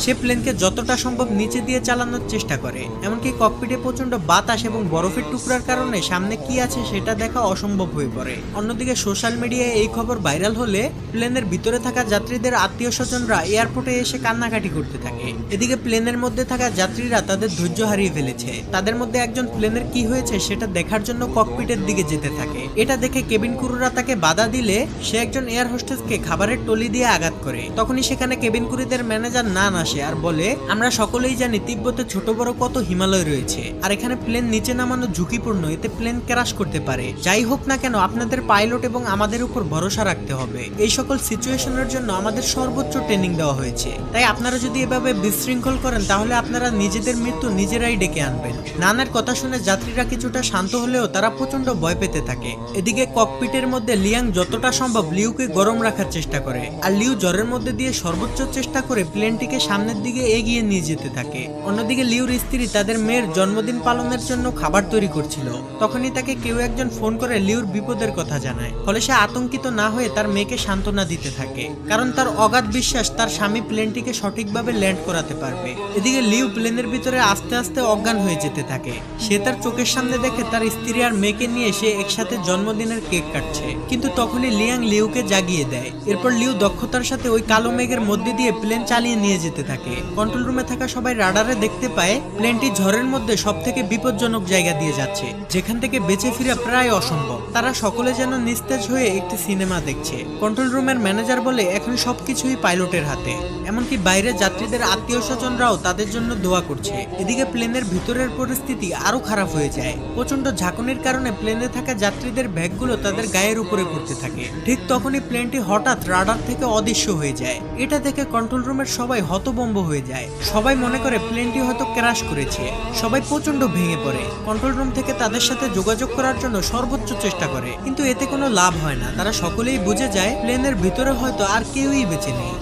সে প্লেনকে যতটা সম্ভব নিচে দিয়ে চালানোর চেষ্টা করে। এমনকি ককপিটে প্রচন্ড বাতাস এবং বরফের টুকরার কারণে সামনে কি আছে সেটা দেখা অসম্ভব হয়ে পড়ে। অন্যদিকে সোশ্যাল মিডিয়ায় এই খবর ভাইরাল হলে প্লেনের ভিতরে থাকা যাত্রীদের আত্মীয় স্বজনরা এয়ারপোর্টে এসে কান্নাকাটি করতে থাকে। এদিকে প্লেনের মধ্যে থাকা যাত্রীরা তাদের ধৈর্য হারিয়ে ফেলেছে। তাদের মধ্যে একজন প্লেনের কি হয়েছে সেটা দেখার জন্য ককপিটের দিকে যেতে থাকে। এটা দেখে কেবিন ক্রুরা তাকে বাধা দিলে সে একজন এয়ার হোস্টেসকে খাবারের টলি দিয়ে আঘাত করে। তখনই সেখানে কেবিন ক্রুদের ম্যানেজার নান আসে আর বলে, আমরা সকলেই জানি তিব্বতে ছোট বড় কত হিমালয় রয়েছে, আর এখানে প্লেন নিচে নামানো ঝুঁকিপূর্ণ, এতে প্লেন ক্র্যাশ করতে পারে। যাই হোক না কেন আপনাদের পাইলট এবং আমাদের উপর ভরসা রাখতে হবে। এই সকল সিচুয়েশনের জন্য আমাদের সর্বোচ্চ ট্রেনিং দেওয়া হয়েছে, তাই আপনারা যদি এভাবে বিশৃঙ্খল করেন তাহলে আপনারা নিজেদের মৃত্যু নিজেরাই ডেকে আনবেন। নানের কথা শুনে যাত্রীরা কিছুটা শান্ত হলেও তারা প্রচন্ড ভয় পেতে থাকে। এদিকে ককপিটের মধ্যে লিয়াং যতটা সম্ভব লিউকে গরম রাখার চেষ্টা করে, আর লিউ জ্বরের মধ্যে দিয়ে সর্বোচ্চ চেষ্টা করে প্লেনটিকে সামনের দিকে এগিয়ে নিয়ে যেতে থাকে। অন্যদিকে লিউর স্ত্রী তাদের মেয়ের জন্মদিন পালনের জন্য খাবার তৈরি করছিল। তখনই তাকে কেউ একজন ফোন করে লিউর বিপদের কথা জানায়। ফলে সে আতঙ্কিত না হয়ে তার মেয়েকে সান্ত্বনা দিতে থাকে, কারণ তার অগাধ বিশ্বাস তার স্বামী প্লেনটিকে সঠিকভাবে ল্যান্ড করাতে পারবে। এদিকে লিউ প্লেনের ভিতরে আস্তে আস্তে অজ্ঞান হয়ে যেতে থাকে। সে তার চোখের সামনে দেখে তার স্ত্রী আর মেয়েকে নিয়ে সে একসাথে জন্মদিনের কেক কাটছে, কিন্তু তখনই লিয়াং লিউকে জাগিয়ে দেয়। এরপর লিউ দক্ষতার সাথে ওই কালো মেঘের মধ্যে দিয়ে প্লেন চালিয়ে নিয়ে যেতে থাকে। কন্ট্রোল রুমে থাকা সবাই রাডারে দেখতে পায় প্লেনটি ঝড়ের মধ্যে সব থেকে বিপজ্জনক জায়গা দিয়ে যাচ্ছে, যেখান থেকে বেঁচে ফিরা প্রায় অসম্ভব। তারা সকলে যেন নিস্তেজ হয়ে একটি সিনেমা দেখছে। কন্ট্রোল রুমের ম্যানেজার বলে, এখন সবকিছুই পাইলটের হাতে। এমনকি বাইরে যাত্রীদের আত্মীয় স্বজনরাও তাদের জন্য দোয়া করছে। এদিকে প্লেনের ভিতরের পরিস্থিতি আরো খারাপ হয়ে যায়। প্রচন্ড ঝাঁকুনির কারণে প্লেনে থাকা যাত্রীদের ব্যাগগুলো তাদের গায়ের উপরে পড়তে থাকে। ঠিক তখনই প্লেনটি হঠাৎ রাডার থেকে অদৃশ্য হয়ে যায়। এটা দেখে কন্ট্রোল রুমের সবাই হতভম্ব হয়ে যায়। সবাই মনে করে প্লেনটি হয়তো ক্র্যাশ করেছে। সবাই প্রচন্ড ভেঙে পড়ে। কন্ট্রোল রুম থেকে তাদের সাথে যোগাযোগ করার জন্য সর্বোচ্চ চেষ্টা করে, কিন্তু এতে কোনো লাভ হয় না। তারা সকলেই বুঝে যায় প্লেনের ভিতরে হয়তো আর কেউই বেঁচে নেই।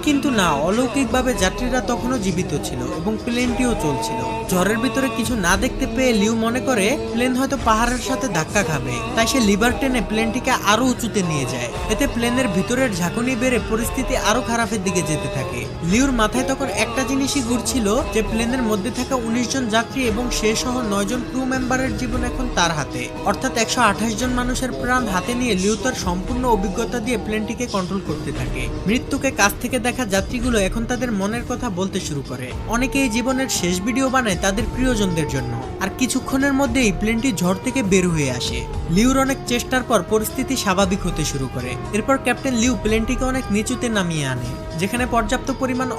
কিন্তু না, অলৌকিকভাবে যাত্রীরা তখনও জীবিত ছিল এবং প্লেনটিও চলছিল। ঝড়ের ভিতরে কিছু না দেখতে পেয়ে লিউ মনে করে প্লেন হয়তো পাহাড়ের সাথে ধাক্কা খাবে, তাই সে লিভার টেনে প্লেনটিকে আরো উঁচুতে নিয়ে যায়। এতে প্লেনের ভিতরের ঝাঁকুনি বেড়ে পরিস্থিতি আরো খারাপের দিকে যেতে থাকে। লিউর মাথায় তখন একটা জিনিসই ঘুরছিল যে প্লেনের মধ্যে থাকা 19 জন যাত্রী এবং সে সহ 9 জন ক্রু মেম্বারের জীবন এখন তার হাতে, অর্থাৎ 128 জন মানুষের প্রাণ হাতে নিয়ে লিউ তার সম্পূর্ণ অভিজ্ঞতা দিয়ে প্লেনটিকে কন্ট্রোল করতে থাকে। মৃত্যুকে কাছ থেকে দেখা যাত্রীগুলো এখন তাদের মনের কথা বলতে শুরু করে। অনেকে এই জীবনের শেষ ভিডিও বানায় তাদের প্রিয়জনদের জন্য, আর কিছুক্ষণের মধ্যেই প্লেনটি ঝড় থেকে বের হয়ে আসে। লিউর অনেক চেষ্টার পর পরিস্থিতি স্বাভাবিক হতে শুরু করে। এরপর ক্যাপ্টেন লিউ প্লেনটিকে অনেক নিচুতে নামিয়ে আনে, যেখানে পর্যাপ্ত পরিমাণ